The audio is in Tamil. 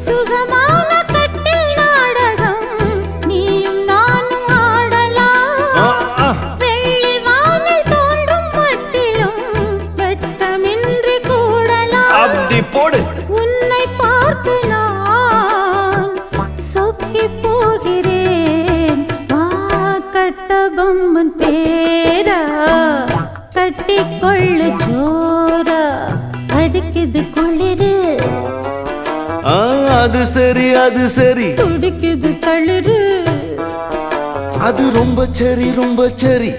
சுகமான கட்டில் நாடகம் நீயும் நானும் ஆடலாம். வெள்ளி வானில் தோன்றும் மட்டிலும் வெட்கமின்றி கூடலாம். அப்படி போடு. உன்னை பார்த்து நான் சொக்கி போகிறேன். வா கட்டபொம்மன் பேரா கட்டிக்கொள்ளு ஜோரா அடிக்குது குளிரு. அது சரி அது சரி. துடிக்குது தளிரு. அது ரொம்ப சரி ரொம்ப சரி.